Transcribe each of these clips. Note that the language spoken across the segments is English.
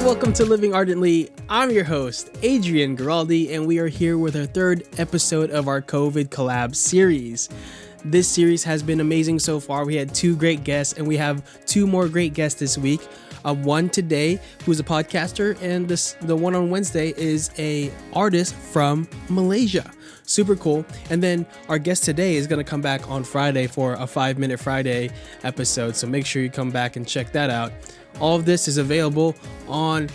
welcome to Living Ardently. I'm your host, Adrian Giraldi, and we are here with our third episode of our COVID Collabs Series. This series has been amazing so far. We had two great guests, and we have two more great guests this week. One today, who's a podcaster, and the one on Wednesday is a artist from Malaysia. Super cool. And then our guest today is going to come back on Friday for a 5-Minute Friday episode, so make sure you come back and check that out. All of this is available on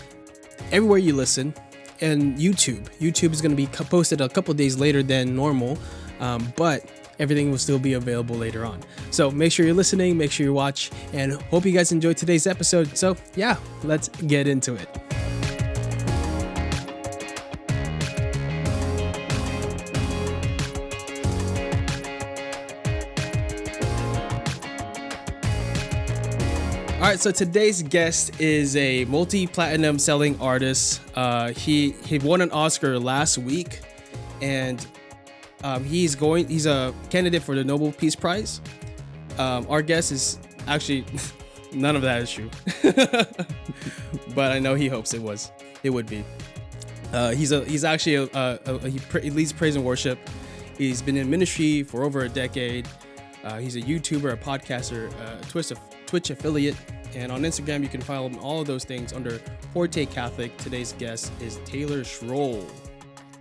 everywhere you listen, and YouTube. YouTube is going to be posted a couple days later than normal, but everything will still be available later on. So make sure you're listening, make sure you watch, and hope you guys enjoyed today's episode. So yeah, let's get into it. All right, so today's guest is a multi-platinum selling artist. He won an Oscar last week, and he's a candidate for the Nobel Peace Prize. Our guest is actually none of that is true, but I know he hopes it would be. He's actually he leads praise and worship. He's been in ministry for over a decade. He's a YouTuber, a podcaster, Twitch affiliate, and on Instagram you can follow him all of those things under Forte Catholic. Today's guest is Taylor Schroll.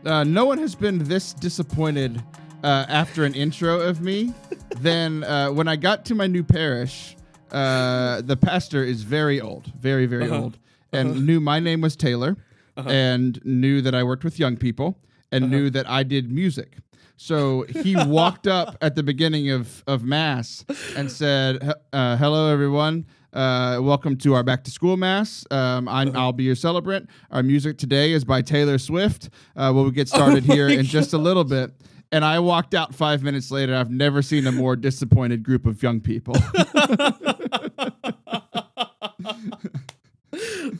No one has been this disappointed after an intro of me than when I got to my new parish. The pastor is very old, very old, and knew my name was Taylor, and knew that I worked with young people, and knew that I did music. So he walked up at the beginning of Mass and said, hello, everyone. Welcome to our back to school Mass. I'll be your celebrant. Our music today is by Taylor Swift. We'll get started here in just a little bit. And I walked out 5 minutes later. I've never seen a more disappointed group of young people.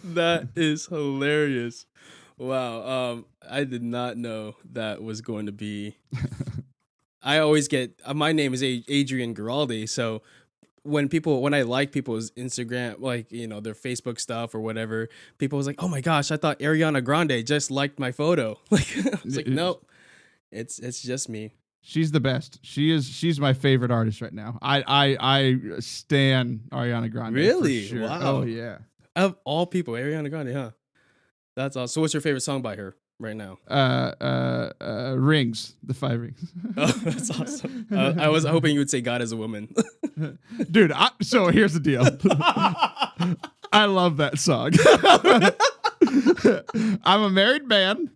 That is hilarious. Wow. I did not know that was going to be. I always get my name is Adrian Giraldi, so when I like people's Instagram, like, you know, their Facebook stuff or whatever, people was like, "Oh my gosh, I thought Ariana Grande just liked my photo." Like, I was like, "Nope, it's just me." She's the best. She's my favorite artist right now. I stan Ariana Grande. Really? For sure. Wow. Oh yeah. Of all people, Ariana Grande, huh? That's awesome. So what's your favorite song by her right now? Rings, the 5 Rings. Oh, that's awesome. I was hoping you would say God is a Woman. Dude, so here's the deal. I love that song. I'm a married man,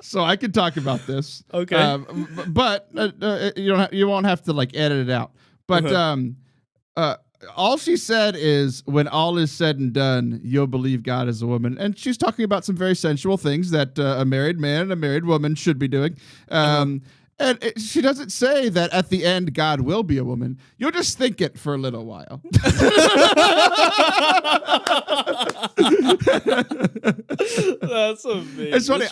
so I can talk about this. Okay. But you won't have to like edit it out. But all she said is, when all is said and done, you'll believe God is a woman. And she's talking about some very sensual things that a married man and a married woman should be doing. And she doesn't say that at the end God will be a woman. You'll just think it for a little while. That's amazing. It's funny.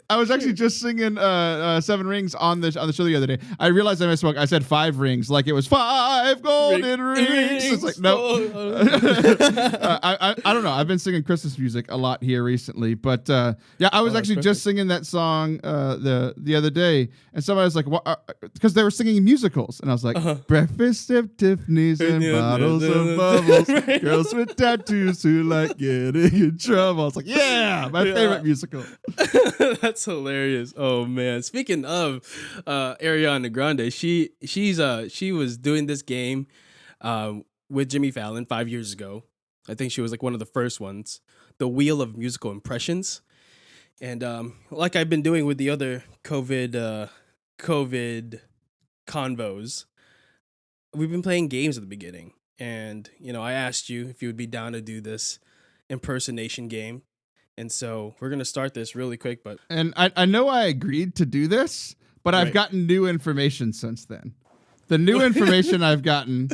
I was actually just singing 7 Rings on the show the other day. I realized I misspoke. I said 5 rings, like it was 5 golden rings. It's like, no. I don't know. I've been singing Christmas music a lot here recently, but yeah, I was actually just singing that song the other day, and somebody was like, "What?" Because they were singing musicals, and I was like, "Breakfast at Tiffany's and bottles of bubbles, girls with tattoos who like getting in trouble." I was like, "Yeah, my favorite musical." That's hilarious. Oh man! Speaking of Ariana Grande, she was doing this game with Jimmy Fallon 5 years ago. I think she was like one of the first ones, the Wheel of Musical Impressions. And like I've been doing with the other COVID convos, we've been playing games at the beginning. And, you know, I asked you if you would be down to do this impersonation game. And so we're going to start this really quick. And I know I agreed to do this, but I've gotten new information since then. The new information I've gotten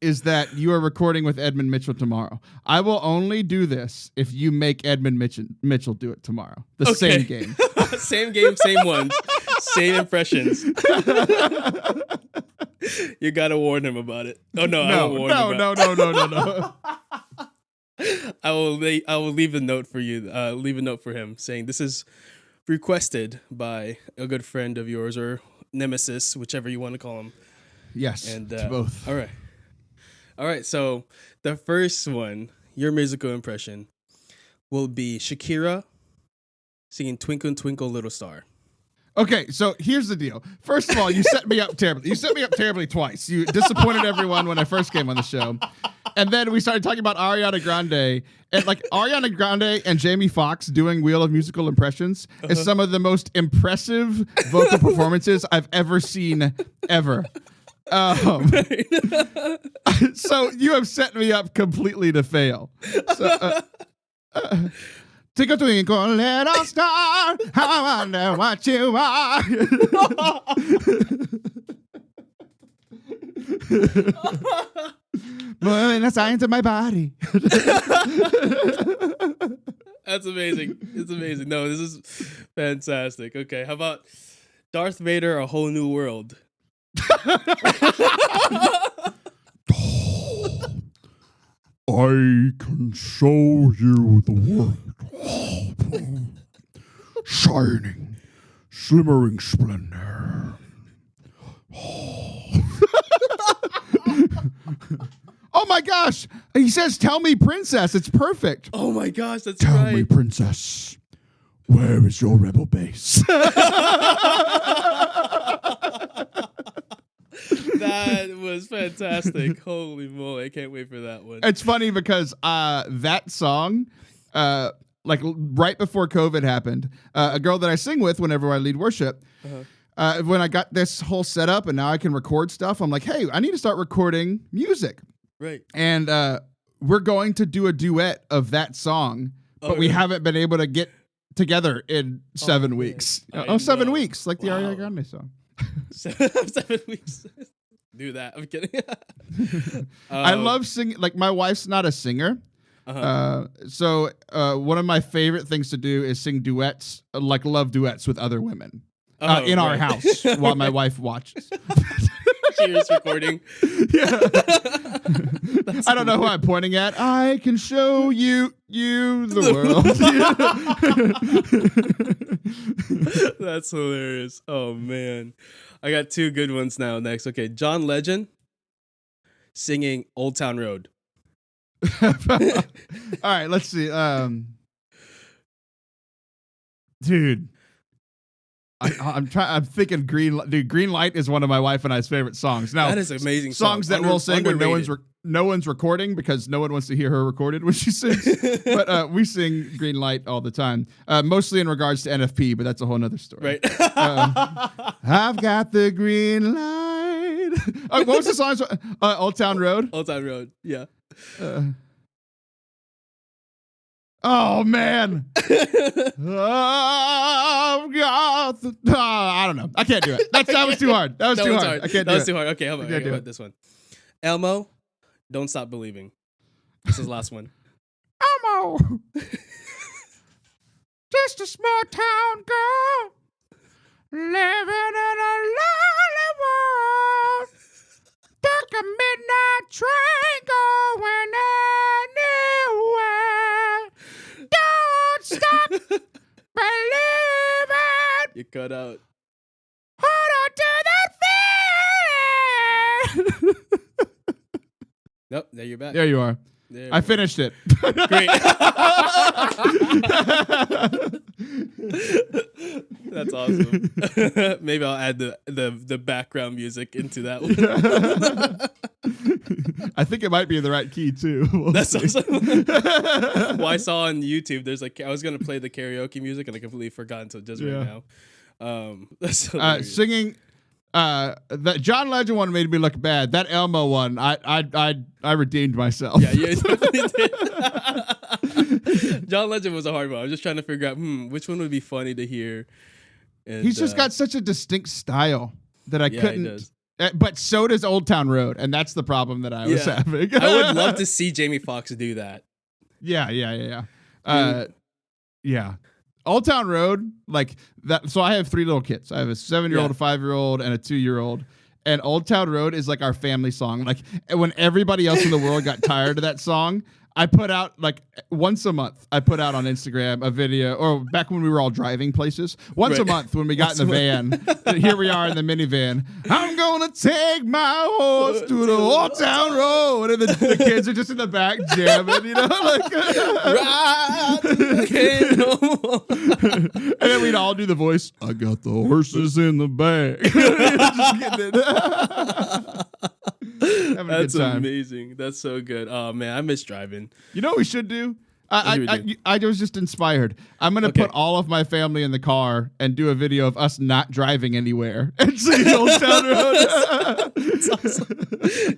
is that you are recording with Edmund Mitchell tomorrow. I will only do this if you make Edmund Mitchell do it tomorrow. Same game. Same game, same ones, same impressions. You got to warn him about it. Oh, no, I won't warn him about it. No. I will leave a note for you. Leave a note for him saying this is requested by a good friend of yours or nemesis, whichever you want to call him. Yes, And to both. All right. So the first one, your musical impression, will be Shakira singing "Twinkle Twinkle Little Star." Okay, so here's the deal. First of all, you set me up terribly. You set me up terribly twice. You disappointed everyone when I first came on the show. And then we started talking about Ariana Grande. And like Ariana Grande and Jamie Foxx doing Wheel of Musical Impressions is some of the most impressive vocal performances I've ever seen, ever. So you have set me up completely to fail. So, Tickle twinkle little star, I wonder what you are. Moving the science of my body. That's amazing. It's amazing. No, this is fantastic. Okay, how about Darth Vader, A Whole New World? I can show you the world. Shining, shimmering splendor. Oh my gosh! He says, "Tell me, princess." It's perfect. Oh my gosh, that's Tell right. me, princess, where is your rebel base? That was fantastic. Holy moly, I can't wait for that one. It's funny because that song, like right before COVID happened, a girl that I sing with whenever I lead worship, when I got this whole setup and now I can record stuff, I'm like, hey, I need to start recording music. Right. And we're going to do a duet of that song, but we haven't been able to get together in 7 weeks. 7 weeks, like the Ariana Grande song. 7 weeks. Do that. I'm kidding. I love singing. Like, my wife's not a singer. So one of my favorite things to do is sing duets, like love duets with other women in our house while my wife watches. Cheers recording. Yeah. I don't know who I'm pointing at. I can show you the world. That's hilarious. Oh man. I got two good ones now next. Okay, John Legend singing Old Town Road. All right, let's see. Dude. I'm thinking Green Light is one of my wife and I's favorite songs. Now, that is an amazing songs that we'll sing when no one's recording because no one wants to hear her recorded when she sings. But we sing Green Light all the time, mostly in regards to NFP, but that's a whole nother story. Right. I've got the green light. What was the song? Old Town Road. Old Town Road. Yeah. Oh man! I don't know. I can't do it. That was too hard. That was too hard. I can't do it. That was too hard. Okay, how about this one? Elmo, Don't Stop Believing. This is the last one. Elmo, just a small town girl living in a lonely world. Took a midnight train going anywhere. Don't stop believing. You cut out. Hold on to that feeling. Nope, there you're back. There you are. I finished it. Great. That's awesome. Maybe I'll add the background music into that one. I think it might be in the right key too. That's awesome. Well, I saw on YouTube there's I was gonna play the karaoke music and I completely forgot until just right now. That's singing. That John Legend one made me look bad. That Elmo one, I redeemed myself. Yeah, you definitely did. John Legend was a hard one. I was just trying to figure out which one would be funny to hear. And, he's just got such a distinct style that I couldn't. He does. But so does Old Town Road, and that's the problem that I was having. I would love to see Jamie Foxx do that. Yeah. Old Town Road, like that. So I have 3 little kids. I have a 7-year-old, a 5-year-old, and a 2-year-old. And Old Town Road is like our family song. Like when everybody else in the world got tired of that song, I put out like once a month. I put out on Instagram a video, or back when we were all driving places, once a month when we got in the van. Here we are in the minivan. I'm gonna take my horse to the old town road, and the kids are just in the back jamming, you know, like and then we'd all do the voice. I got the horses in the bag. Just getting it. That's amazing. That's so good. Oh man, I miss driving. You know what we should do? I was just inspired. I'm gonna put all of my family in the car and do a video of us not driving anywhere and see the old town road. That's awesome.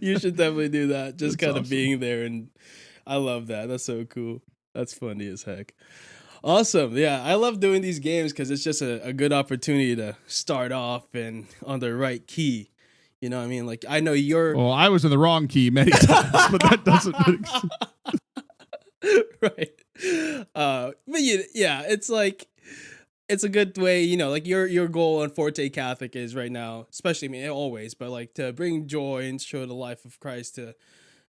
You should definitely do that. Just kind of awesome. being there, and I love that. That's so cool. That's funny as heck. Awesome. Yeah, I love doing these games because it's just a good opportunity to start off and on the right key. You know what I mean? Like, I know you're... Well, I was in the wrong key many times, but that doesn't make sense. Right. But yeah, it's like, it's a good way, you know, like your goal on Forte Catholic is right now, especially, I mean, always, but like to bring joy and show the life of Christ to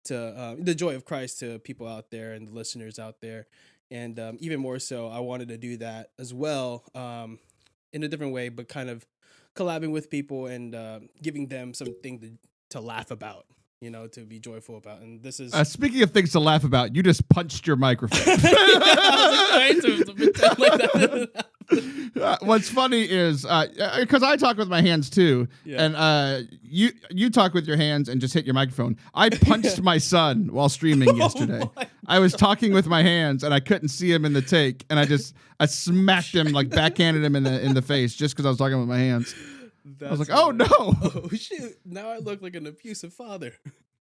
the joy of Christ to people out there and the listeners out there. And even more so, I wanted to do that as well in a different way, but kind of collabing with people and giving them something to laugh about, you know, to be joyful about. And this is speaking of things to laugh about, you just punched your microphone. What's funny is because I talk with my hands too, and you talk with your hands and just hit your microphone. I punched my son while streaming yesterday. I was talking with my hands and I couldn't see him in the take, and I smacked him, like backhanded him in the face just because I was talking with my hands. I was like, oh no! Oh shoot! Now I look like an abusive father.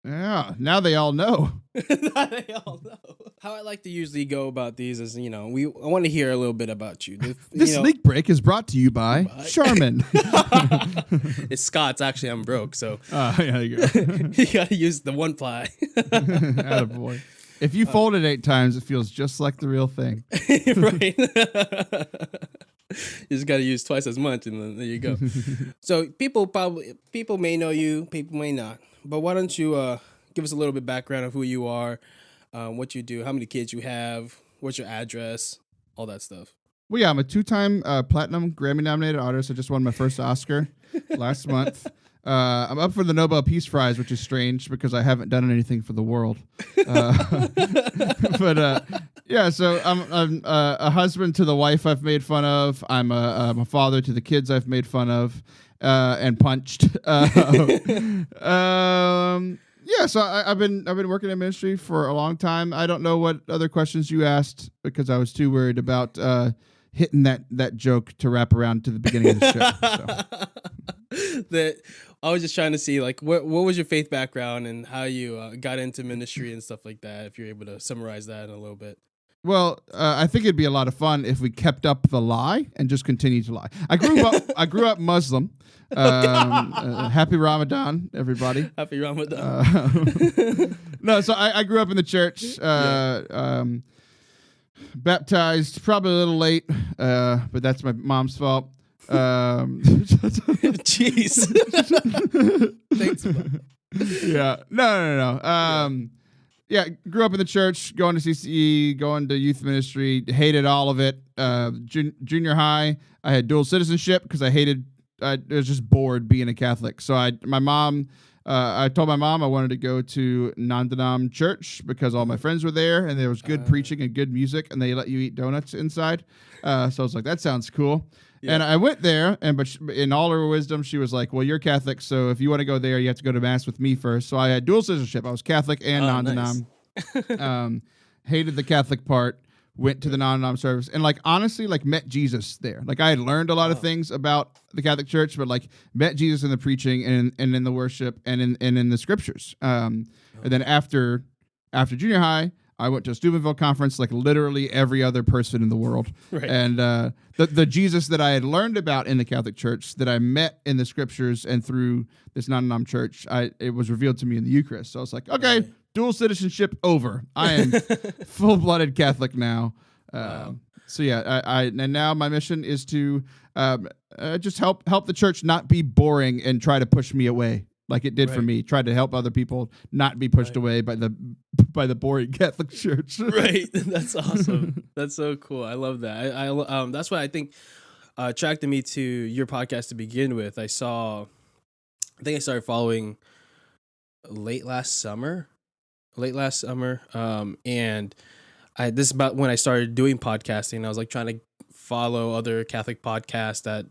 Yeah, now they all know. Now they all know. How I like to usually go about these is, you know, I want to hear a little bit about you. This leak break is brought to you by Charmin. It's Scott's. Actually, I'm broke, so yeah, you go. You got to use the one ply. Attaboy. If you fold it 8 times, it feels just like the real thing. Right. You just got to use twice as much, and then there you go. So people may know you, people may not. But why don't you give us a little bit background of who you are, what you do, how many kids you have, what's your address, all that stuff. Well, yeah, I'm a 2-time platinum Grammy-nominated artist. I just won my first Oscar last month. I'm up for the Nobel Peace Prize, which is strange because I haven't done anything for the world. But yeah, so I'm a husband to the wife I've made fun of. I'm a father to the kids I've made fun of and punched. Yeah, so I've been working in ministry for a long time. I don't know what other questions you asked because I was too worried about hitting that joke to wrap around to the beginning of the show. So. I was just trying to see, like, what was your faith background and how you got into ministry and stuff like that, if you're able to summarize that in a little bit. Well, I think it'd be a lot of fun if we kept up the lie and just continued to lie. I grew up Muslim. Happy Ramadan, everybody. Happy Ramadan. No, so I grew up in the church. Baptized probably a little late, but that's my mom's fault. Jeez. Thanks. Yeah. No. Yeah, grew up in the church, going to CCE, going to youth ministry, hated all of it. Junior high, I had dual citizenship because I was just bored being a Catholic. So I told my mom I wanted to go to non-denom church because all my friends were there and there was good preaching and good music and they let you eat donuts inside. So I was like, that sounds cool. Yeah. And I went there, but in all her wisdom, she was like, well, you're Catholic, so if you want to go there, you have to go to Mass with me first. So I had dual citizenship. I was Catholic and non-denom. Nice. Hated the Catholic part, went to the non-denom service, and honestly, met Jesus there. I had learned a lot of things about the Catholic Church, but met Jesus in the preaching and in the worship and in the scriptures. And then after junior high, I went to a Steubenville conference like literally every other person in the world. Right. And the Jesus that I had learned about in the Catholic Church, that I met in the scriptures and through this non-denom church, it was revealed to me in the Eucharist. So I was like, okay, right. Dual citizenship over. I am full-blooded Catholic now. Wow. So yeah, and now my mission is to just help the church not be boring and try to push me away like it did for me. Tried to help other people not be pushed away by the boring Catholic Church. Right. That's awesome. That's so cool. I love that. I that's what I think attracted me to your podcast to begin with. I think I started following late last summer. And this is about when I started doing podcasting. I was like trying to follow other Catholic podcasts that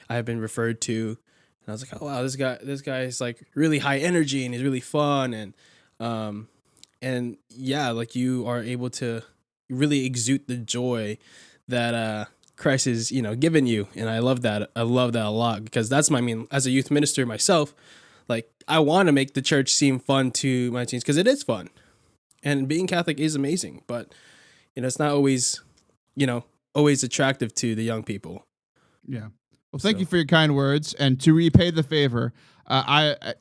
I have been referred to. And I was like, oh wow, this guy is like really high energy and he's really fun. And yeah, like you are able to really exude the joy that Christ is, given you. And I love that. I love that a lot because that's as a youth minister myself, like I want to make the church seem fun to my teens because it is fun. And being Catholic is amazing, but it's not always, always attractive to the young people. Yeah. Well, thank you for your kind words. And to repay the favor,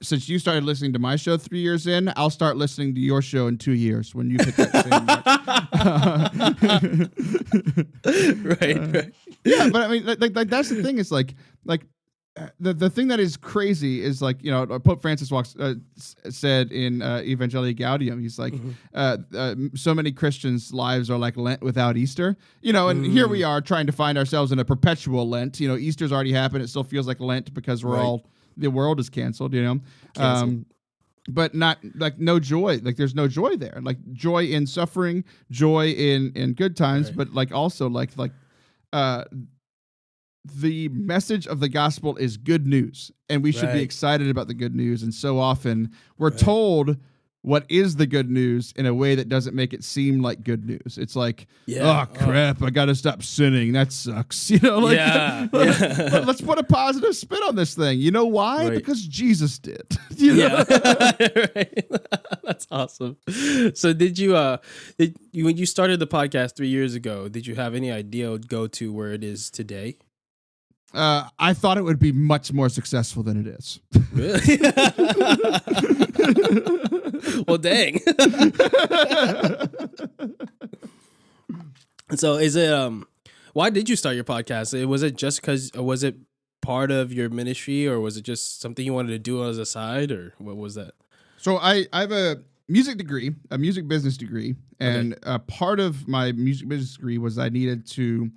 since you started listening to my show 3 years in, I'll start listening to your show in 2 years when you hit that same mark. Right. Yeah, but I mean, like that's the thing is like the thing that is crazy is like, Pope Francis said in Evangelii Gaudium, he's like, so many Christians' lives are like Lent without Easter, and here we are trying to find ourselves in a perpetual Lent. Easter's already happened. It still feels like Lent because the world is canceled, but not like no joy. Like there's no joy there. Like joy in suffering, joy in good times, but like also the message of the gospel is good news, and we should be excited about the good news. And so often we're told what is the good news in a way that doesn't make it seem like good news. It's like, oh crap, I got to stop sinning. That sucks. Let's put a positive spin on this thing. You know why? Right. Because Jesus did. Right. That's awesome. So did you, when you started the podcast 3 years ago, did you have any idea it would go to where it is today? I thought it would be much more successful than it is. Really? Well, dang. So is it, why did you start your podcast? Was it just was it part of your ministry, or was it just something you wanted to do as a side, or what was that? So I have a music degree, a music business degree. And part of my music business degree was I needed to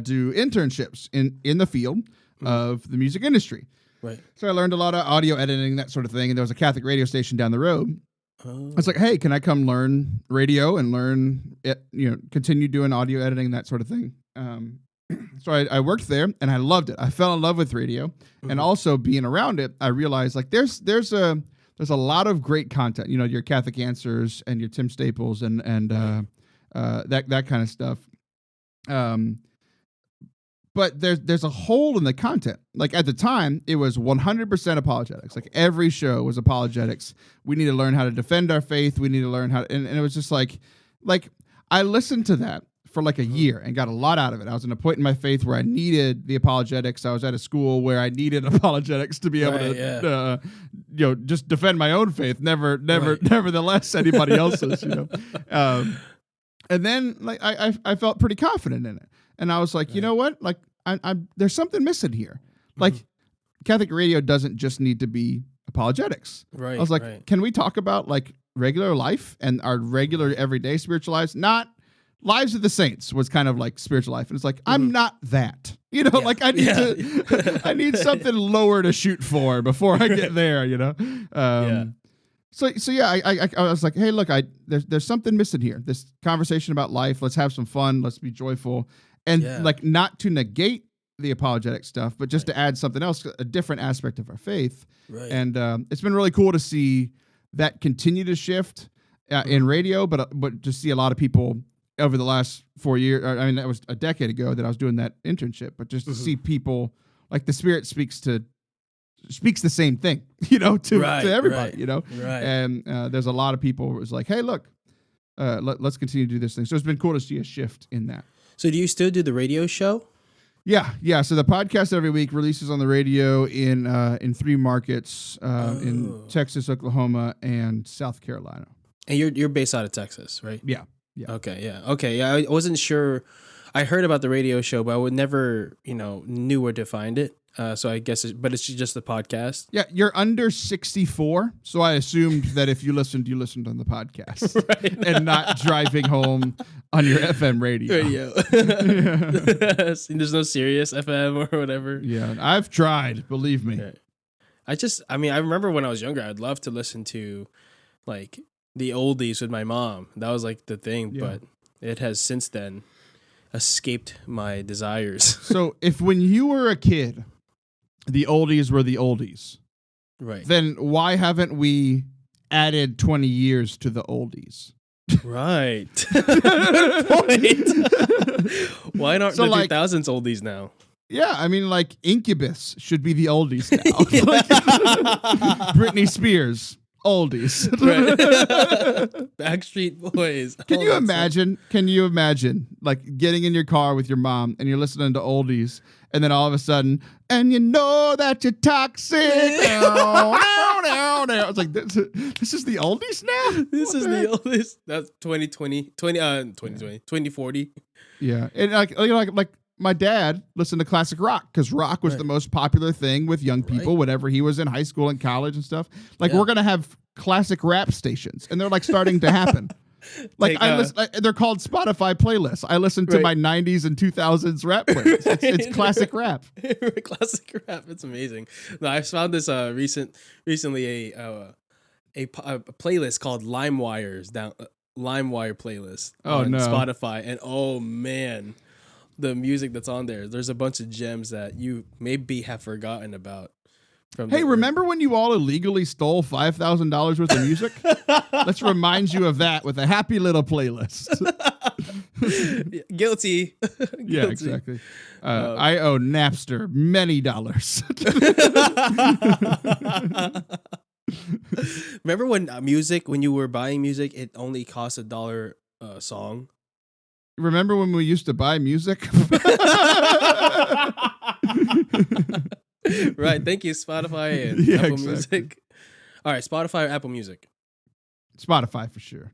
do internships in the field of the music industry. Right. So I learned a lot of audio editing, that sort of thing. And there was a Catholic radio station down the road. I was like, hey, can I come learn radio and learn it, continue doing audio editing, that sort of thing. So I worked there and I loved it. I fell in love with radio, and also being around it, I realized like there's a lot of great content, your Catholic Answers and your Tim Staples and that kind of stuff. But there's a hole in the content. Like at the time, it was 100% apologetics. Like every show was apologetics. We need to learn how to defend our faith. We need to learn how to, and it was just like I listened to that for like a year and got a lot out of it. I was in a point in my faith where I needed the apologetics. I was at a school where I needed apologetics to be able to, just defend my own faith. Nevertheless, anybody else's, And then like I felt pretty confident in it. And I was like, you know what? Like, there's something missing here. Like, Catholic radio doesn't just need to be apologetics. Right. I was like, can we talk about like regular life and our regular everyday spiritual lives? Not Lives of the Saints was kind of like spiritual life. And it's like, I'm not that. Like I need to, I need something lower to shoot for before I get there, So I was like, hey, look, there's something missing here. This conversation about life. Let's have some fun. Let's be joyful. And like not to negate the apologetic stuff, but just to add something else, a different aspect of our faith. Right. And it's been really cool to see that continue to shift in radio, but to see a lot of people over the last 4 years. I mean, that was a decade ago that I was doing that internship, but just to see people like the Spirit speaks the same thing, to everybody, Right. And there's a lot of people who was like, hey, look, let's continue to do this thing. So it's been cool to see a shift in that. So do you still do the radio show? Yeah. So the podcast every week releases on the radio in 3 markets, in Texas, Oklahoma, and South Carolina. And you're based out of Texas, right? Yeah. Okay. Yeah. I wasn't sure. I heard about the radio show, but I would never, knew where to find it. So I guess, but it's just a podcast. Yeah, you're under 64, so I assumed that if you listened on the podcast and not driving home on your FM radio. There's no Sirius FM or whatever. Yeah, I've tried, believe me. Yeah. I remember when I was younger, I'd love to listen to like the oldies with my mom. That was like the thing, but it has since then escaped my desires. So if when you were a kid, the oldies were the oldies, right? Then why haven't we added 20 years to the oldies? Right. Good point. Why aren't the 2000s oldies now? Yeah, I mean, like Incubus should be the oldies now. Britney Spears, oldies. Backstreet Boys. Can you imagine like getting in your car with your mom and you're listening to oldies and then all of a sudden, and you know that you're toxic. It's like, this is the oldies now? This is the oldies. That's 2040. Yeah. And like my dad listened to classic rock because rock was the most popular thing with young people whenever he was in high school and college and stuff. Like we're going to have classic rap stations and they're like starting to happen. Like they're called Spotify playlists. I listen to my 90s and 2000s rap playlists. It's classic rap. Classic rap. It's amazing. No, I found this recently a playlist called LimeWire playlist on Spotify, and oh man, the music that's on there. There's a bunch of gems that you maybe have forgotten about. Remember when you all illegally stole $5,000 worth of music? Let's remind you of that with a happy little playlist. Guilty. Yeah, exactly. I owe Napster many dollars. Remember when when you were buying music, it only cost $1 a song? Remember when we used to buy music? Right. Thank you, Spotify and Apple Music. All right, Spotify or Apple Music? Spotify for sure.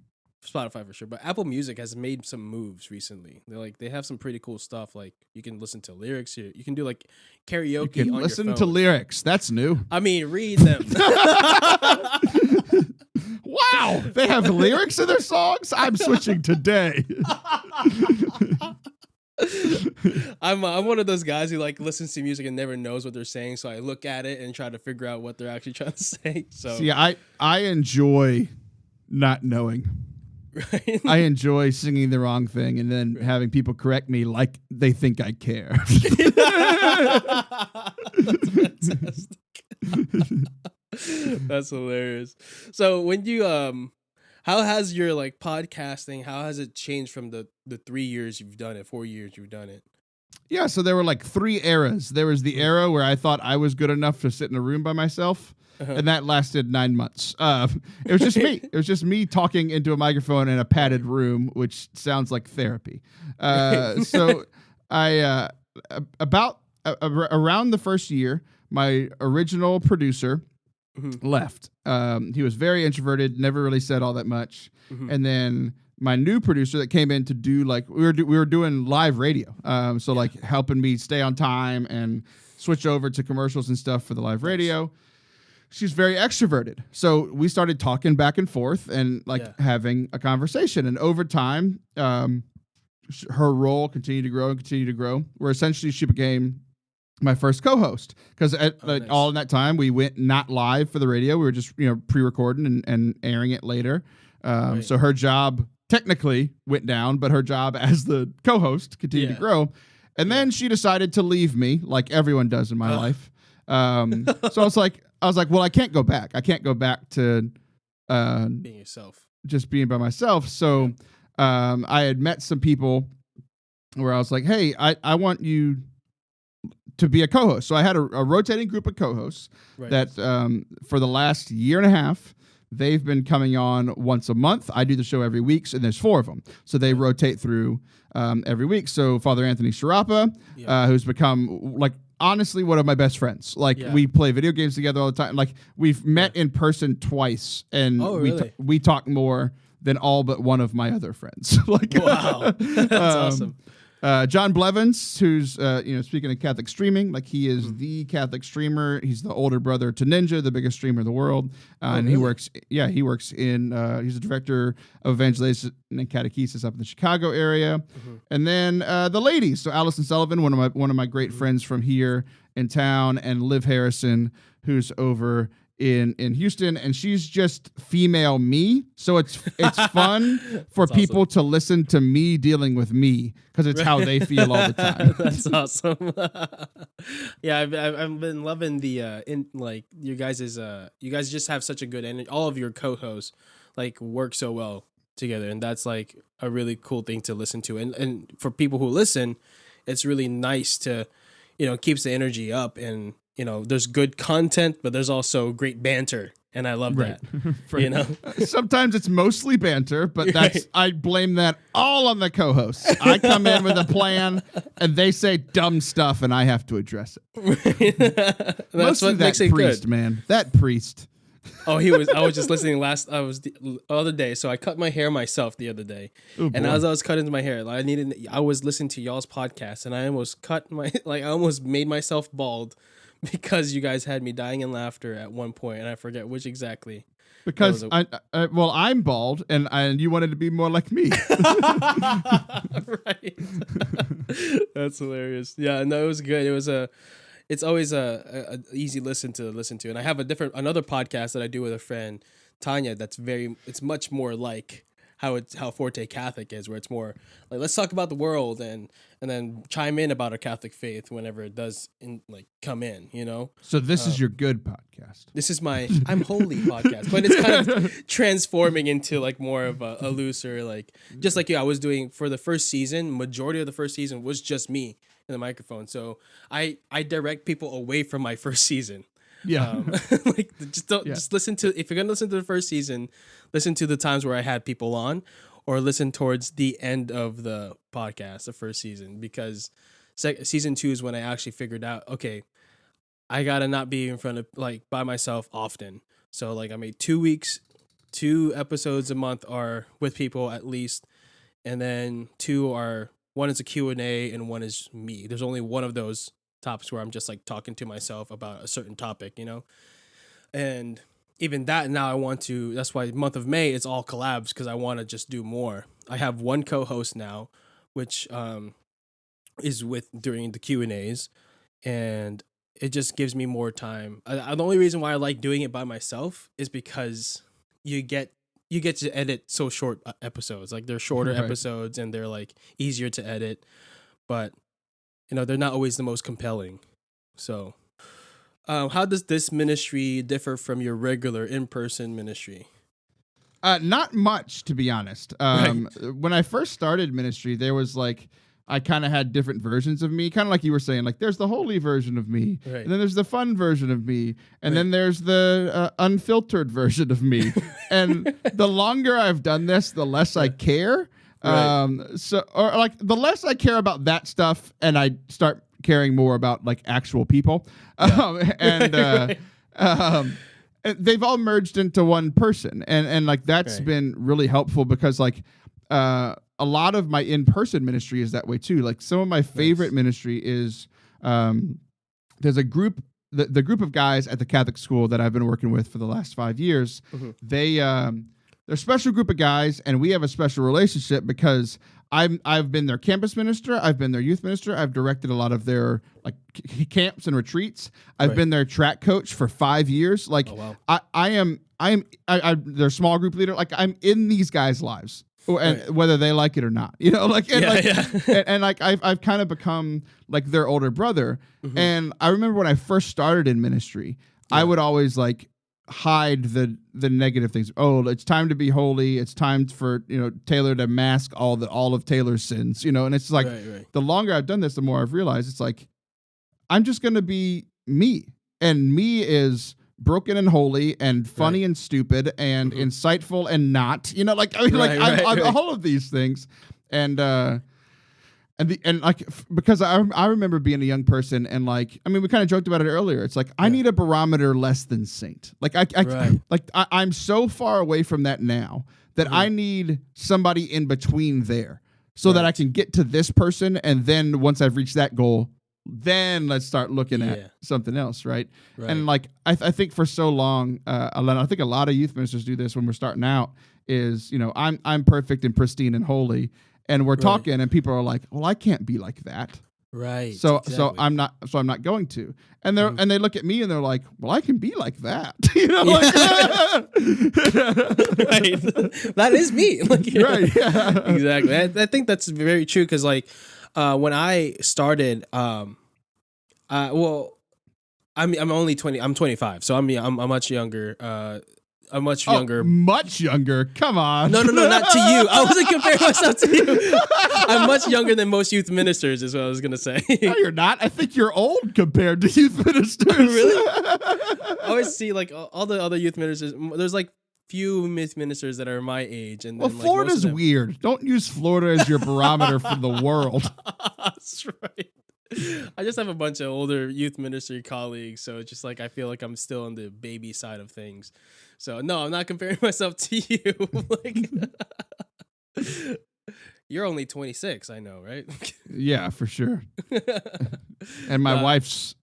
But Apple Music has made some moves recently. They have some pretty cool stuff. Like you can listen to lyrics here. You can do like karaoke. You can listen to lyrics. That's new. I mean, read them. Wow, they have lyrics in their songs. I'm switching today. I'm one of those guys who like listens to music and never knows what they're saying, so I look at it and try to figure out what they're actually trying to say. So see, I enjoy not knowing. Right? I enjoy singing the wrong thing and then having people correct me like they think I care. That's fantastic. That's hilarious. So when you how has your like podcasting, how has it changed from the 3 years you've done it, 4 years you've done it? Yeah, so there were like 3 eras. There was the era where I thought I was good enough to sit in a room by myself, and that lasted 9 months. It was just me. It was just me talking into a microphone in a padded room, which sounds like therapy. So I around the first year, my original producer left. He was very introverted, never really said all that much. And then my new producer that came in to do like we were doing live radio, so like helping me stay on time and switch over to commercials and stuff for the live radio. She's very extroverted, so we started talking back and forth and like having a conversation. And over time, her role continued to grow. Where essentially she became my first co-host, because all in that time we went not live for the radio. We were just pre-recording and airing it later. So her job technically went down, but her job as the co-host continued to grow. And then she decided to leave me, like everyone does in my life. So I was like, well, I can't go back. I can't go back to being yourself, just being by myself. So I had met some people where I was like, hey, I want you to be a co-host. So I had a rotating group of co-hosts that for the last year and a half, they've been coming on once a month. I do the show every week, and there's 4 of them. So they rotate through every week. So Father Anthony Sharapa, who's become like honestly one of my best friends. Like we play video games together all the time. Like we've met in person twice, and we talk more than all but one of my other friends. Like, wow, that's awesome. John Blevins, who's speaking of Catholic streaming, like he is the Catholic streamer. He's the older brother to Ninja, the biggest streamer in the world, and he works in. He's the director of evangelization and catechesis up in the Chicago area, and then the ladies. So Allison Sullivan, one of my great friends from here in town, and Liv Harrison, who's over in Houston, and she's just female me, so it's fun for people to listen to me dealing with me because it's how they feel all the time. That's awesome. Yeah, I've been loving the you guys just have such a good energy. All of your co-hosts like work so well together, and that's like a really cool thing to listen to. And for people who listen, it's really nice to keeps the energy up, and there's good content, but there's also great banter, and I love that. Sometimes it's mostly banter, but I blame that all on the co-hosts. I come in with a plan, and they say dumb stuff, and I have to address it. That's mostly what that makes it priest, good. Man. That priest. Oh, I was just listening the other day, so I cut my hair myself the other day. Ooh, and as I was cutting my hair, I was listening to y'all's podcast, and I almost I almost made myself bald because you guys had me dying in laughter at one point, and I forget which exactly. Because I'm bald, and you wanted to be more like me. Right. That's hilarious. Yeah, no, it was good. It's always a easy listen to, and I have another podcast that I do with a friend, Tanya. It's much more like how Forte Catholic is, where it's more like let's talk about the world and then chime in about our Catholic faith whenever it does come in. So this is your good podcast. This is my I'm holy podcast, but it's kind of transforming into like more of a looser just like I was doing for the first season. Majority of the first season was just me in the microphone, so I direct people away from my first season. Yeah, just listen to, if you're gonna listen to the first season, listen to the times where I had people on, or listen towards the end of the podcast, the first season, because season 2 is when I actually figured out, okay, I gotta not be in front of by myself often. So I made 2 episodes a month are with people at least, and then one is a Q&A and one is me. There's only one of those topics where I'm just talking to myself about a certain topic, and even that now that's why month of May it's all collabs, because I want to just do more. I have one co-host now, which is with during the Q&As, and it just gives me more time. The only reason why I like doing it by myself is because you get to edit so short episodes. They're shorter episodes, and they're easier to edit, but they're not always the most compelling. So, how does this ministry differ from your regular in-person ministry? Not much, to be honest. When I first started ministry, there was I kind of had different versions of me, kind of like you were saying, there's the holy version of me, and then there's the fun version of me, and then there's the unfiltered version of me. And the longer I've done this, the less I care. The less I care about that stuff, and I start caring more about actual people. And they've all merged into one person, and that's been really helpful, because a lot of my in-person ministry is that way too. Some of my favorite ministry is there's a group, the group of guys at the Catholic school that I've been working with for the last 5 years. They're a special group of guys, and we have a special relationship because I've been their campus minister, I've been their youth minister, I've directed a lot of their camps and retreats. I've been their track coach for 5 years. I am their small group leader. I'm in these guys' lives, and whether they like it or not, I've kind of become their older brother. And I remember when I first started in ministry, I would always hide the negative things. Oh, it's time to be holy. It's time for Taylor to mask all of Taylor's sins. And it's the longer I've done this, the more I've realized it's I'm just gonna be me, and me is broken and holy and funny and stupid and insightful and not. I'm all of these things, because I remember being a young person, and we kind of joked about it earlier. It's I need a barometer less than saint. I'm so far away from that now that I need somebody in between there. so that I can get to this person. And then once I've reached that goal, then let's start looking at something else. Right. And like, I think for so long, I think a lot of youth ministers do this when we're starting out is, you know, I'm perfect and pristine and holy. And we're talking and people are like, well, I can't be like that. Right. So I'm not going to. And and they look at me and they're like, well, I can be like that. You know, like, right. That is me. Like, right. Yeah. Exactly. I think that's very true. Cause like, when I started, well, I'm only 20, I'm 25. So I'm much younger, much younger. Come on. No, not to you. I wasn't comparing myself to you. I'm much younger than most youth ministers, is what I was gonna say. No, you're not. I think you're old compared to youth ministers. Really? I always see like all the other youth ministers. There's like few youth ministers that are my age, and well, then, like, Florida's weird. Don't use Florida as your barometer for the world. That's right. I just have a bunch of older youth ministry colleagues, so it's just like I feel like I'm still on the baby side of things. So no, I'm not comparing myself to you. Like, you're only 26, I know, right? Yeah, for sure. And my wife's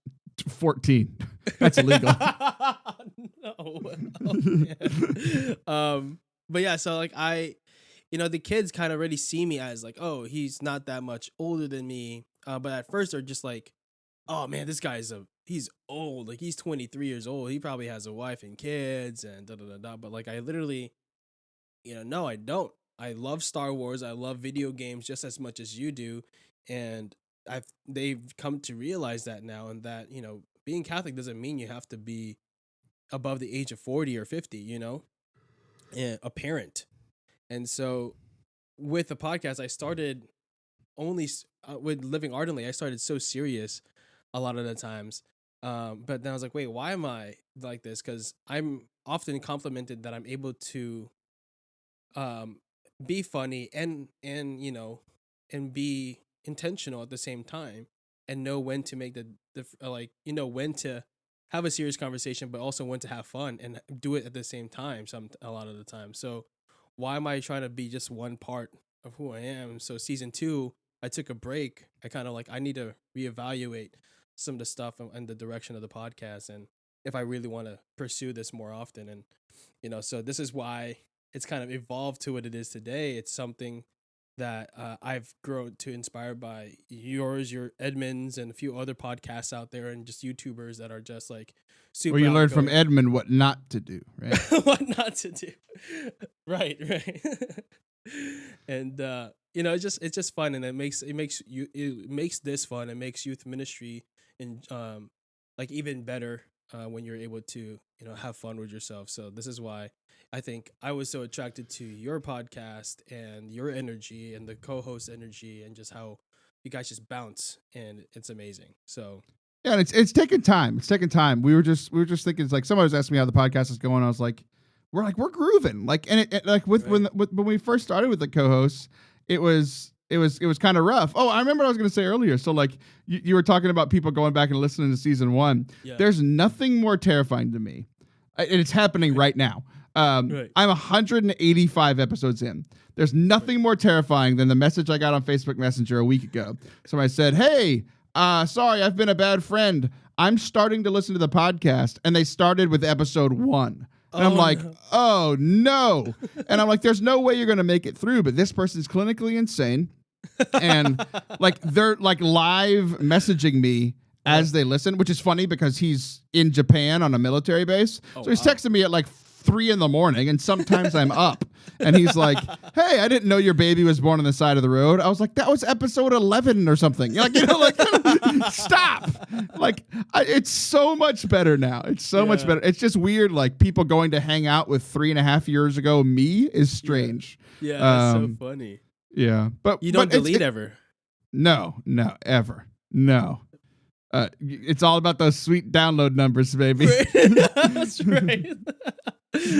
14. That's illegal. No. But yeah, so like the kids kind of already see me as like, oh, he's not that much older than me. But at first they're just like, oh man, this guy's he's old. Like, he's 23 years old. He probably has a wife and kids and da da da da. But like, I literally, no, I don't. I love Star Wars. I love video games just as much as you do. And they've come to realize that now, and that, being Catholic doesn't mean you have to be above the age of 40 or 50, and a parent. And so with the podcast, I started only with Living Ardently. I started so serious a lot of the times. But then I was like, wait, why am I like this? Because I'm often complimented that I'm able to be funny and be intentional at the same time, and know when to make when to have a serious conversation, but also when to have fun and do it at the same time. A lot of the time. So why am I trying to be just one part of who I am? So season 2, I took a break. I need to reevaluate some of the stuff and the direction of the podcast, and if I really want to pursue this more often. And so this is why it's kind of evolved to what it is today. It's something that I've grown to inspired by your Edmonds, and a few other podcasts out there, and just YouTubers that are just like super. Well, you learned from Edmund what not to do, right? What not to do. Right. And it's just fun, and it makes this fun. It makes youth ministry and even better when you're able to have fun with yourself. So this is why I think I was so attracted to your podcast and your energy and the co-host energy, and just how you guys just bounce, and it's amazing. So yeah, and it's taking time. It's taking time. We were just thinking, it's like somebody was asking me how the podcast is going. I was like, we're grooving. Like, and it like when we first started with the co-hosts, it was kind of rough. Oh, I remember what I was going to say earlier. So like you were talking about people going back and listening to season 1. Yeah. There's nothing more terrifying to me. And it's happening right now. I'm 185 episodes in. There's nothing more terrifying than the message I got on Facebook Messenger a week ago. Somebody said, hey, sorry, I've been a bad friend. I'm starting to listen to the podcast. And they started with episode 1. And I'm like, oh, no. And I'm like, there's no way you're going to make it through. But this person's clinically insane. And like, they're like live messaging me as they listen, which is funny because he's in Japan on a military base. So he's texting me at like 3 a.m, and sometimes I'm up. And he's like, hey, I didn't know your baby was born on the side of the road. I was like, that was episode 11 or something. Like, stop. Like, it's so much better now. It's so much better. It's just weird. Like, people going to hang out with 3.5 years ago me is strange. Yeah, that's so funny. Yeah. But you don't delete ever? No, ever. No. It's all about those sweet download numbers, baby. That's right.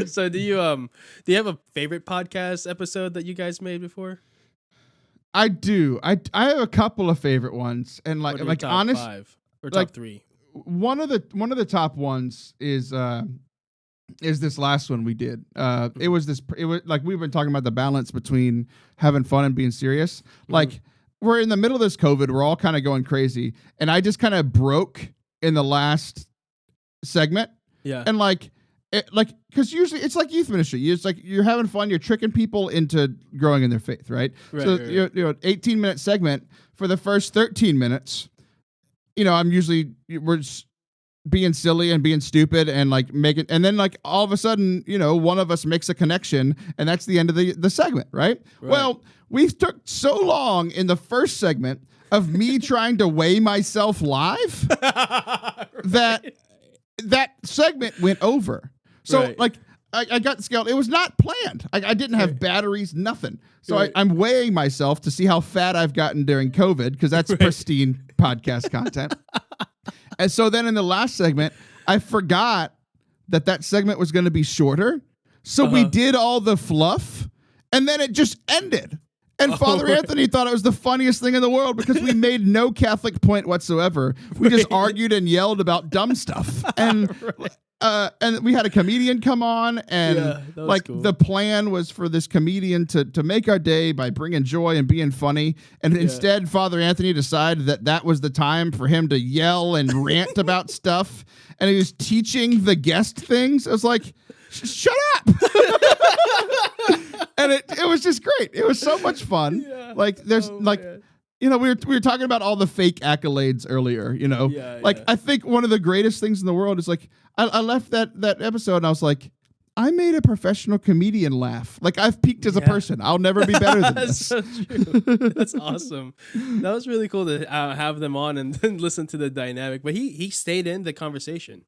So do you have a favorite podcast episode that you guys made before? I do. I have a couple of favorite ones, and like top honest 5 or top 3. One of the top ones is is this last one we did. It was like we've been talking about the balance between having fun and being serious. Like we're in the middle of this COVID, we're all kind of going crazy, and I just kind of broke in the last segment. Yeah. And because usually it's like youth ministry. It's like you're having fun, you're tricking people into growing in their faith, right? So you know, 18-minute segment for the first 13 minutes. You know, we're just being silly and being stupid and like making, and then like all of a sudden, you know, one of us makes a connection, and that's the end of the segment, right? Well, we took so long in the first segment of me trying to weigh myself live that segment went over. So like I got the scale. It was not planned. I didn't have batteries, nothing. So I'm weighing myself to see how fat I've gotten during COVID, because that's pristine podcast content. And so then in the last segment, I forgot that segment was going to be shorter. So we did all the fluff, and then it just ended. And Father Anthony thought it was the funniest thing in the world because we made no Catholic point whatsoever. We just argued and yelled about dumb stuff. And and we had a comedian come on, and like cool. The plan was for this comedian to make our day by bringing joy and being funny. And instead, Father Anthony decided that was the time for him to yell and rant about stuff. And he was teaching the guest things. I was like, shut up. And it was just great. It was so much fun. Yeah. Like there's you know, we were talking about all the fake accolades earlier, you know, I think one of the greatest things in the world is like, I left that episode and I was like, I made a professional comedian laugh. Like I've peaked as a person. I'll never be better than this. That's so true. That's awesome. That was really cool to have them on and then listen to the dynamic, but he stayed in the conversation,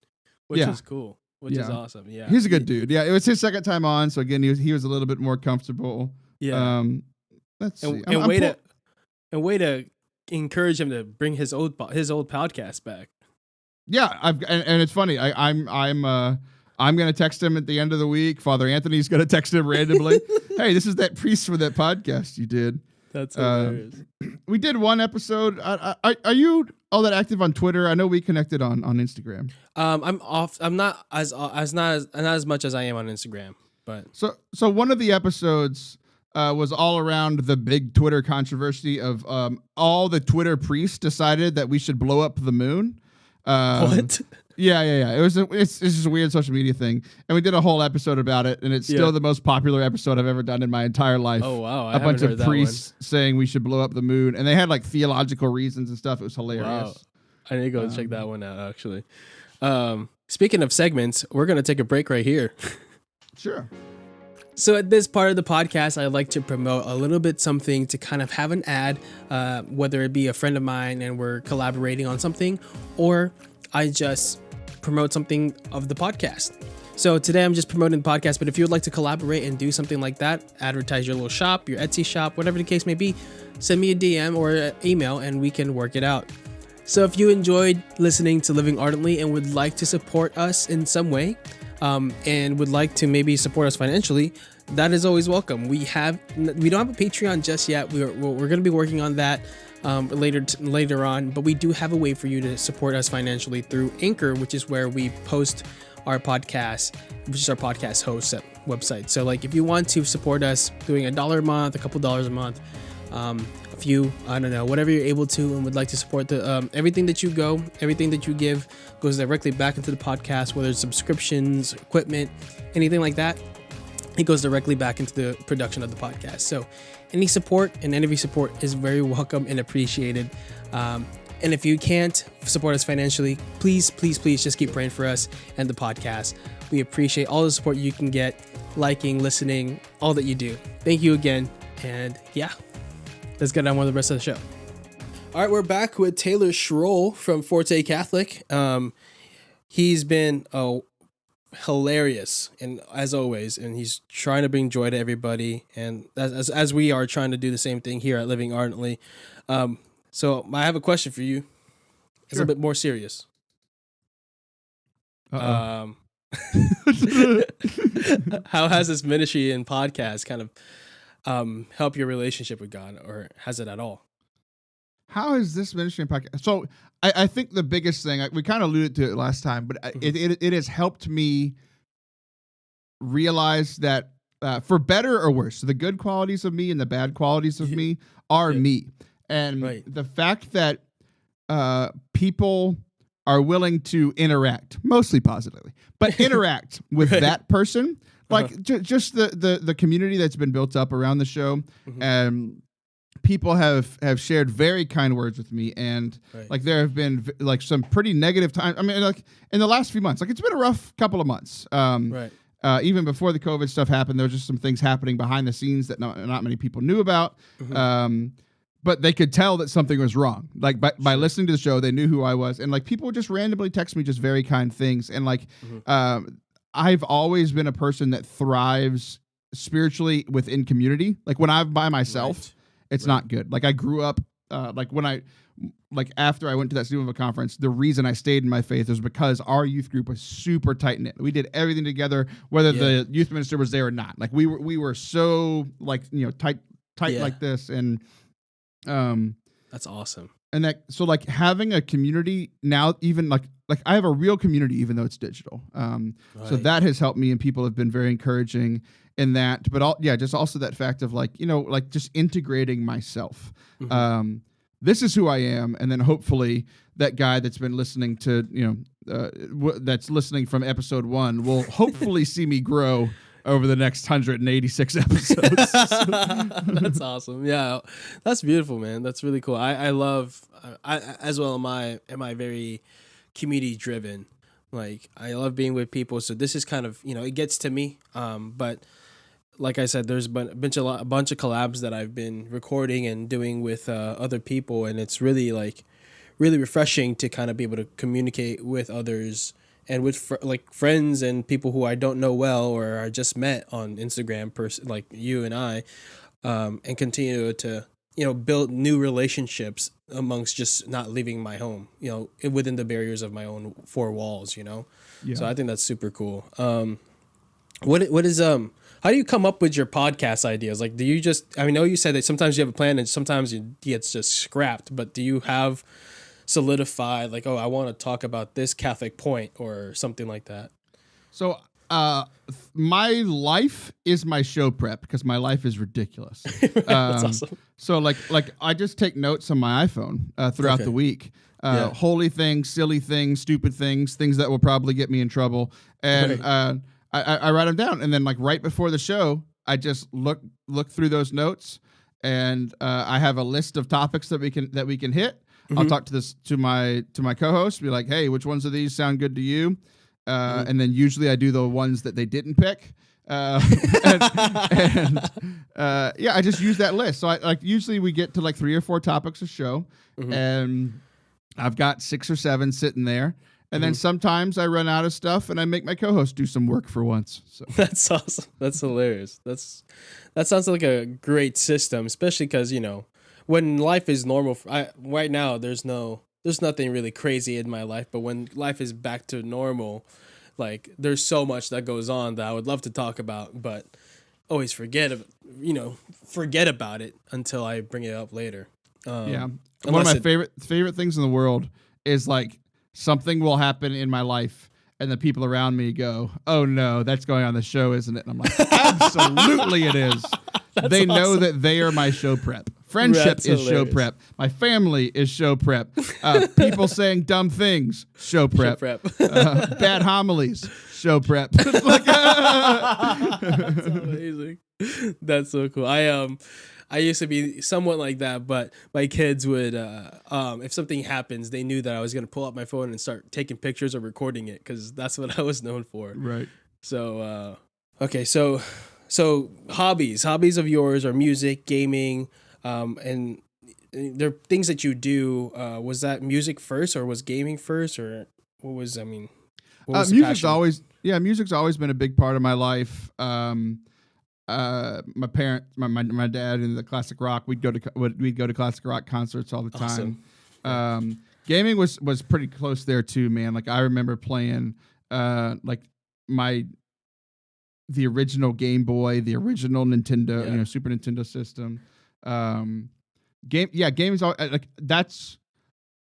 which is cool. Which is awesome. Yeah. He's a good dude. Yeah. It was his second time on. So again, he was a little bit more comfortable. Yeah. Let's see. And way to encourage him to bring his old podcast back. Yeah. And it's funny. I'm going to text him at the end of the week. Father Anthony's going to text him randomly. Hey, this is that priest for that podcast you did. That's hilarious. We did one episode. Are you all that active on Twitter? I know we connected on Instagram. I'm off. I'm not as much as I am on Instagram. But so one of the episodes was all around the big Twitter controversy of all the Twitter priests decided that we should blow up the moon. What? Yeah. It's just a weird social media thing, and we did a whole episode about it, and it's still the most popular episode I've ever done in my entire life. Oh wow! A bunch of priests saying we should blow up the moon, and they had like theological reasons and stuff. It was hilarious. Wow. I need to go check that one out. Actually, speaking of segments, we're gonna take a break right here. Sure. So at this part of the podcast, I like to promote a little bit something to kind of have an ad, whether it be a friend of mine and we're collaborating on something, or I just promote something of the podcast. So today I'm just promoting the podcast, but if you would like to collaborate and do something like that, advertise your little shop, your Etsy shop, whatever the case may be, send me a DM or an email and we can work it out. So if you enjoyed listening to Living Ardently and would like to support us in some way, and would like to maybe support us financially, that is always welcome. We don't have a Patreon just yet. We're going to be working on that later on, but we do have a way for you to support us financially through Anchor, which is where we post our podcast, which is our podcast host website. So like if you want to support us doing $1 a month, a couple dollars a month, a few, I don't know, whatever you're able to, and would like to support the everything that you give goes directly back into the podcast, whether it's subscriptions, equipment, anything like that. It goes directly back into the production of the podcast. So any support is very welcome and appreciated. And if you can't support us financially, please just keep praying for us and the podcast. We appreciate all the support you can get, liking, listening, all that you do. Thank you again. And yeah, let's get on with the rest of the show. All right, we're back with Taylor Schroll from Forte Catholic. He's been hilarious, and as always, and he's trying to bring joy to everybody, and as we are trying to do the same thing here at Living Ardently. So I have a question for you. It's a bit more serious. How has this ministry and podcast kind of help your relationship with God, or has it at all? How is this ministry and podcast? So I think the biggest thing, we kind of alluded to it last time, but it has helped me realized that for better or worse, so the good qualities of me and the bad qualities of me are me. And the fact that people are willing to interact, mostly positively, but interact with that person, like just the community that's been built up around the show. And people have shared very kind words with me, and like there have been like some pretty negative times. I mean, like in the last few months, like it's been a rough couple of months. Even before the COVID stuff happened, there was just some things happening behind the scenes that not many people knew about. But they could tell that something was wrong. Like by listening to the show, they knew who I was, and like people would just randomly text me just very kind things. And like I've always been a person that thrives spiritually within community. Like when I'm by myself, it's not good. Like I grew up after I went to that Stephen conference, the reason I stayed in my faith was because our youth group was super tight knit. We did everything together, whether the youth minister was there or not. Like we were so like, tight like this. And that's awesome. And so like having a community now, even like I have a real community, even though it's digital. So that has helped me, and people have been very encouraging in that. But just also that fact of like, like just integrating myself. This is who I am, and then hopefully that guy that's been listening to, that's listening from episode 1 will hopefully see me grow over the next 186 episodes. That's awesome. Yeah, that's beautiful, man. That's really cool. I love, as well am I very community driven. Like I love being with people. So this is kind of, it gets to me. But like I said, there's been a bunch of collabs that I've been recording and doing with other people. And it's really really refreshing to kind of be able to communicate with others and with friends and people who I don't know well or I just met on Instagram, like you and I, and continue to build new relationships amongst just not leaving my home, within the barriers of my own 4 walls, So I think that's super cool. What is how do you come up with your podcast ideas? Like, do you just? I know you said that sometimes you have a plan and sometimes it gets just scrapped, but do you have solidified, like, I want to talk about this Catholic point or something like that? So my life is my show prep because my life is ridiculous. That's awesome. So like I just take notes on my iPhone throughout the week. Holy things, silly things, stupid things that will probably get me in trouble. And I write them down, and then like right before the show, I just look through those notes, and I have a list of topics that we can hit. I'll talk to my co-host, be like, hey, which ones of these sound good to you? And then usually I do the ones that they didn't pick. I just use that list. So I usually we get to like 3 or 4 topics a show, and I've got 6 or 7 sitting there. And then sometimes I run out of stuff, and I make my co-host do some work for once. So that's awesome. That's hilarious. That sounds like a great system, especially because when life is normal. Right now, there's nothing really crazy in my life, but when life is back to normal, like there's so much that goes on that I would love to talk about, but always forget about it until I bring it up later. One of my favorite things in the world is like something will happen in my life and the people around me go, "Oh no, that's going on the show, isn't it?" And I'm like, "Absolutely it is." They know that they are my show prep. Friendship is show prep. My family is show prep. People saying dumb things, show prep. Bad homilies, show prep. That's amazing. That's so cool. I used to be somewhat like that, but my kids would, if something happens, they knew that I was going to pull out my phone and start taking pictures or recording it because that's what I was known for. Right. So, okay. So hobbies of yours are music, gaming, and there are things that you do. Was that music first or was gaming first or what was, music's always been a big part of my life. My parents, my dad in the classic rock, we'd go to classic rock concerts all the time. Awesome. Gaming was pretty close there too, man. Like I remember playing the original Game Boy, the original Nintendo, Super Nintendo system. Gaming's all, like that's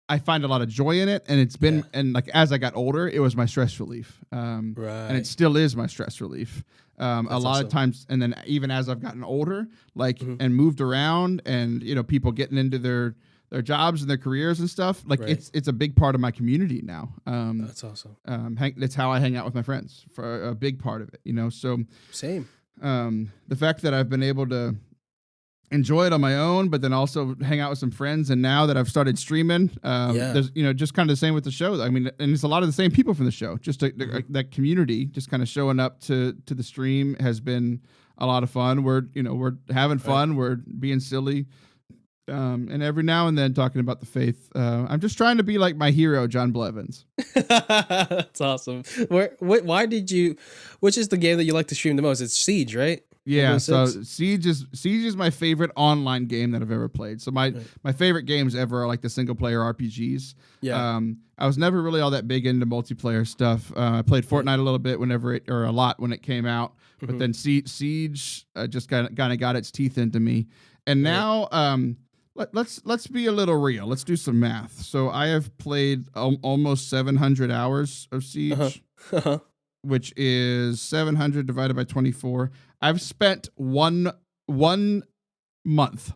I find a lot of joy in it, and it's been and like as I got older, it was my stress relief, and it still is my stress relief. A lot of times, and then even as I've gotten older, like and moved around, and people getting into their jobs and their careers and stuff, like it's a big part of my community now. That's awesome. That's how I hang out with my friends for a big part of it. So same. The fact that I've been able to enjoy it on my own, but then also hang out with some friends. And now that I've started streaming, there's, just kind of the same with the show. I mean, and it's a lot of the same people from the show, just that community just kind of showing up to the stream has been a lot of fun. We're having fun. We're being silly. And every now and then talking about the faith. I'm just trying to be like my hero, John Blevins. That's awesome. Why did you, which is the game that you like to stream the most? It's Siege, right? Yeah, so Siege is my favorite online game that I've ever played. So my favorite games ever are like the single player RPGs. Yeah. I was never really all that big into multiplayer stuff. I played Fortnite a little bit a lot when it came out, but then Siege just kind of got its teeth into me. And now let's be a little real. Let's do some math. So I have played almost 700 hours of Siege. Which is 700 divided by 24. I've spent one month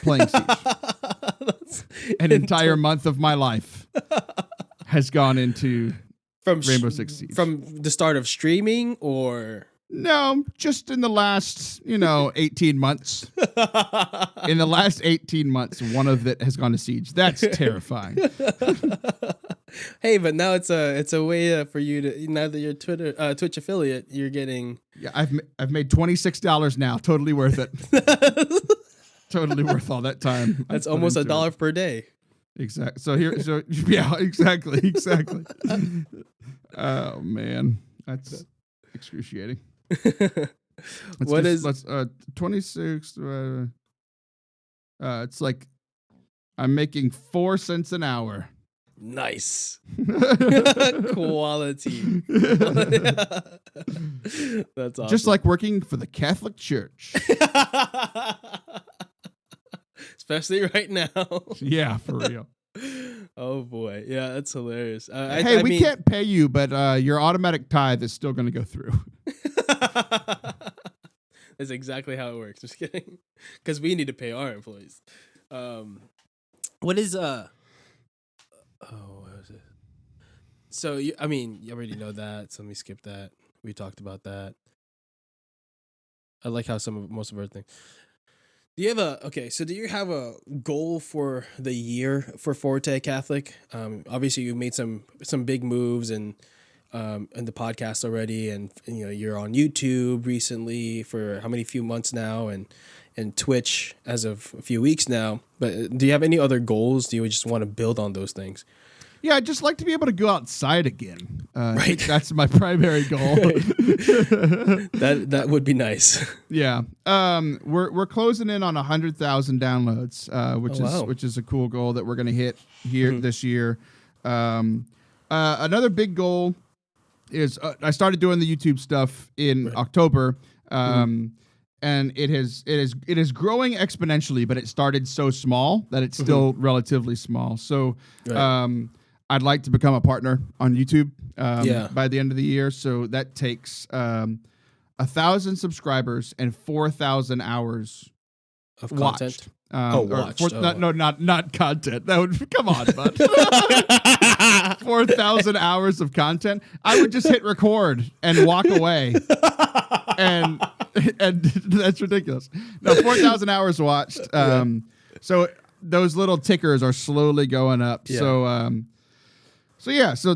playing Siege. An entire month of my life has gone into Rainbow Six Siege. From the start of streaming, or? No, just in the last, 18 months. In the last 18 months, one of it has gone to Siege. That's terrifying. Hey, but now it's a way for you to, now that you're Twitch affiliate, you're getting. Yeah, I've made $26 now. Totally worth it. Totally worth all that time. That's almost $1 per day. Exactly. So yeah, exactly. Oh man, that's excruciating. Let's 26. It's like I'm making 4 cents an hour. Nice. Quality. That's awesome. Just like working for the Catholic Church. Especially right now. Yeah, for real. Oh boy. Yeah, that's hilarious. We can't pay you, but your automatic tithe is still going to go through. That's exactly how it works. Just kidding. Because we need to pay our employees. What is what was it? So you already know that. So let me skip that. We talked about that. I like how most of our things. Do you have a goal for the year for Forte Catholic? Obviously you made some big moves and the podcast already, and you're on YouTube recently for few months now, and Twitch as of a few weeks now. But do you have any other goals? Do you just want to build on those things? Yeah, I'd just like to be able to go outside again. Right. That's my primary goal. That would be nice. Yeah. We're closing in on 100,000 downloads, which is a cool goal that we're going to hit here this year. Another big goal is I started doing the YouTube stuff in October. And it is growing exponentially, but it started so small that it's still relatively small. So I'd like to become a partner on YouTube by the end of the year. So that takes 1,000 subscribers and 4,000 hours of content. Watched. Not content. That would come on, bud. 4,000 hours of content. I would just hit record and walk away, and that's ridiculous. No, 4,000 hours watched. So those little tickers are slowly going up. Yeah. So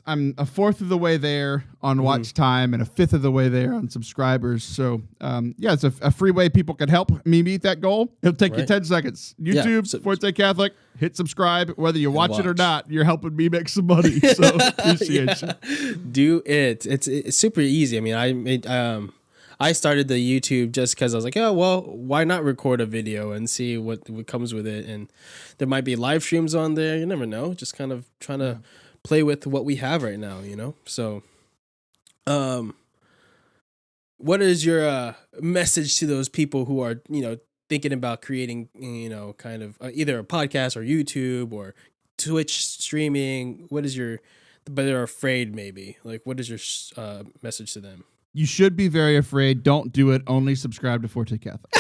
I'm a fourth of the way there on watch time and a fifth of the way there on subscribers. So it's a free way people can help me meet that goal. It'll take you 10 seconds. YouTube, Forte Catholic, hit subscribe. Whether you watch it or not, you're helping me make some money. So appreciate you. Do it. It's super easy. I mean, I started the YouTube just because I was like, oh, well, why not record a video and see what comes with it? And there might be live streams on there. You never know. Just kind of trying to play with what we have right now, So, what is your message to those people who are, thinking about creating, kind of either a podcast or YouTube or Twitch streaming, but they're afraid maybe. Like, what is your message to them? You should be very afraid. Don't do it. Only subscribe to Forte Catholic.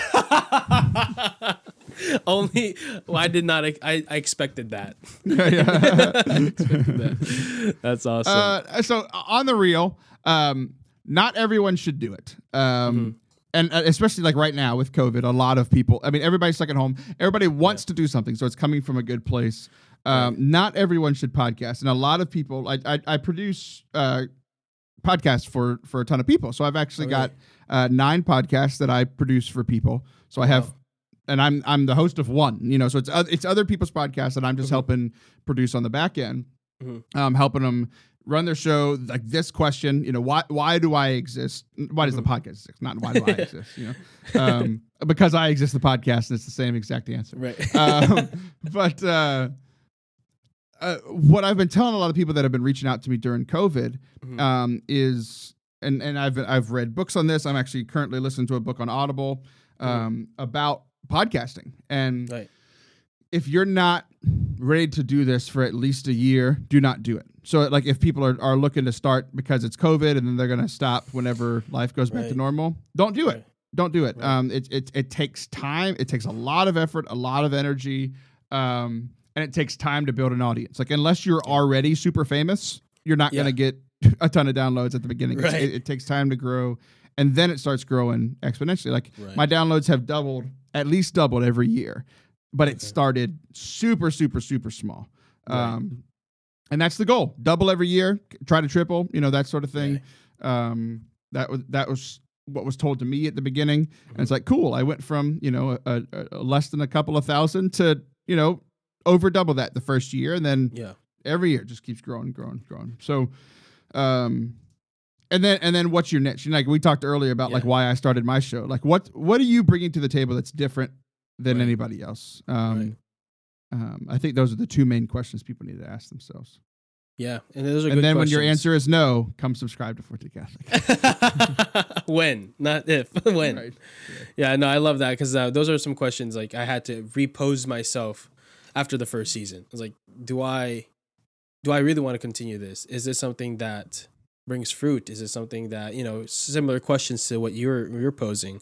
Only. Well, I did not. I expected that. That's awesome. So on the real, not everyone should do it. And especially like right now with COVID, a lot of people, I mean, everybody's stuck at home. Everybody wants to do something. So it's coming from a good place. Not everyone should podcast. And a lot of people, I produce podcasts for a ton of people. So I've actually got 9 podcasts that I produce for people. So I have, and I'm the host of one, so it's other people's podcasts, and I'm just helping produce on the back end, helping them run their show. Like this question, why do I exist? Why does the podcast exist? Not why do I exist? Because I exist, the podcast, and it's the same exact answer. Right. But what I've been telling a lot of people that have been reaching out to me during COVID is, and I've read books on this. I'm actually currently listening to a book on Audible about podcasting. And if you're not ready to do this for at least a year, do not do it. So like if people are looking to start because it's COVID and then they're going to stop whenever life goes back to normal, don't do it. Don't do it. It takes time. It takes a lot of effort, a lot of energy. And it takes time to build an audience. Like unless you're already super famous, you're not going to get a ton of downloads at the beginning. It takes time to grow. And then it starts growing exponentially. Like my downloads have at least doubled every year, but it started super, super, super small. And that's the goal. Double every year, try to triple, that sort of thing. That was what was told to me at the beginning. And it's like, cool. I went from, a less than a couple of thousand to, over double that the first year. And then every year just keeps growing. So, and then what's your niche? Like we talked earlier about like why I started my show. Like what are you bringing to the table that's different than anybody else? I think those are the 2 main questions people need to ask themselves. Yeah, and those are. And good then questions. when your answer is no, come subscribe to Forte Catholic. When, not if. When. Right. Yeah, no, I love that because those are some questions like I had to repose myself after the first season. I was like, do I really want to continue this? Is this something that brings fruit? Is it something that, similar questions to what you're posing?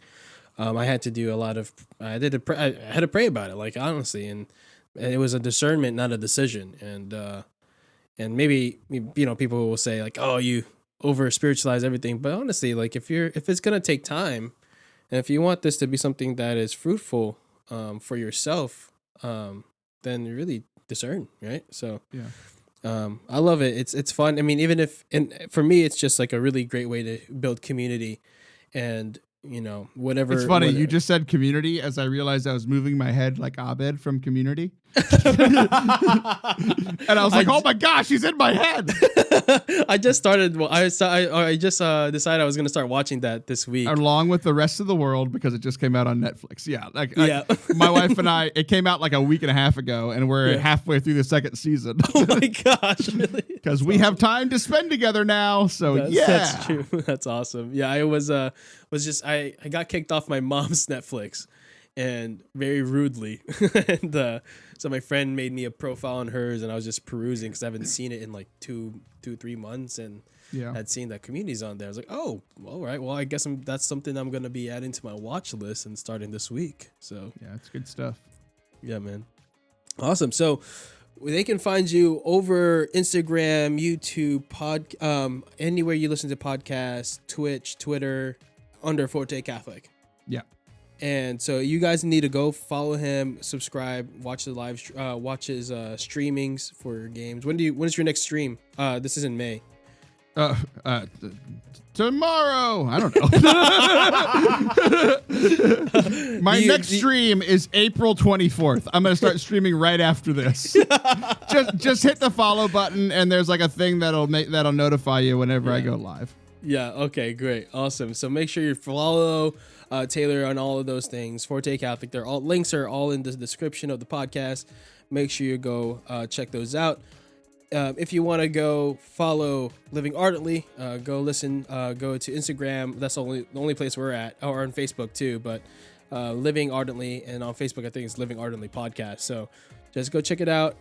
I had to do a lot of, I had to pray about it, like honestly, and it was a discernment, not a decision. And maybe, people will say like, oh, you over spiritualize everything. But honestly, like if it's going to take time and if you want this to be something that is fruitful, for yourself, then you really discern, right? So, I love it. It's fun. I mean, and for me, it's just like a really great way to build community and, whatever. It's funny. You just said community as I realized I was moving my head like Abed from Community. And I was like, oh my gosh, he's in my head. I just started. Well, I just decided I was going to start watching that this week, along with the rest of the world, because it just came out on Netflix. My wife and I. It came out like a week and a half ago, and we're halfway through the 2nd season. Oh my gosh, really? Because we have time to spend together now. So that's true. That's awesome. Yeah, I was just I got kicked off my mom's Netflix, and very rudely, and so my friend made me a profile on hers, and I was just perusing because I haven't seen it in like 3 months, and had seen that Community's on there. I was like, oh, all right, well, I guess that's something I'm gonna be adding to my watch list and starting this week. So it's good stuff. Yeah, man, awesome. So they can find you over Instagram, YouTube, anywhere you listen to podcasts, Twitch, Twitter, under Forte Catholic. Yeah. And so you guys need to go follow him, subscribe, watch the watch his streamings for games. When is your next stream? This is in May. Tomorrow. I don't know. My next stream is April 24th. I'm going to start streaming right after this. just hit the follow button, and there's like a thing that'll notify you whenever I go live. Yeah. Okay. Great. Awesome. So make sure you follow Taylor on all of those things. Forte Catholic. Links are all in the description of the podcast. Make sure you go check those out. If you want to go follow Living Ardently, go listen. Go to Instagram. That's the only place we're at, or on Facebook too. But Living Ardently, and on Facebook I think it's Living Ardently Podcast. So just go check it out.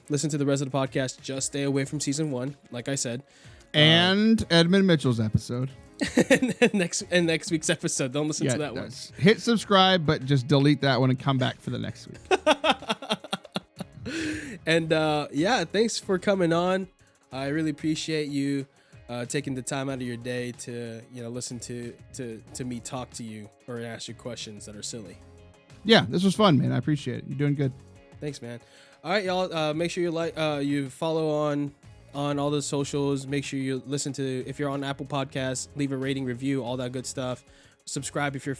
Listen to the rest of the podcast. Just stay away from season 1, like I said. And Edmund Mitchell's episode. and next week's episode. Don't listen to that one. Hit subscribe, but just delete that one and come back for the next week. And thanks for coming on. I really appreciate you taking the time out of your day to listen to me talk to you or ask you questions that are silly. Yeah, this was fun, man. I appreciate it. You're doing good. Thanks, man. All right, y'all. Make sure you follow on all the socials. Make sure you listen to, if you're on Apple Podcasts, leave a rating, review, all that good stuff. Subscribe if you're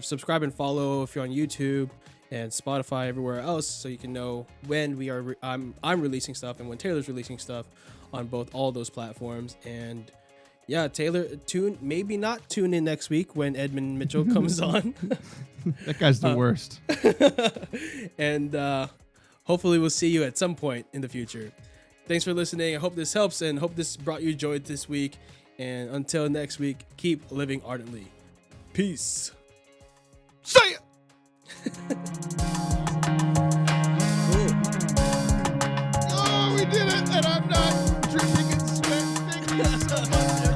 subscribe and follow if you're on YouTube and Spotify, everywhere else, so you can know when I'm releasing stuff and when Taylor's releasing stuff on all those platforms. And yeah, Taylor, maybe not tune in next week when Edmund Mitchell comes on. That guy's the worst. And hopefully we'll see you at some point in the future. Thanks for listening. I hope this helps and hope this brought you joy this week. And until next week, keep living ardently. Peace. See ya! Cool. Oh, we did it, and I'm not dripping in sweat. Thank you so much.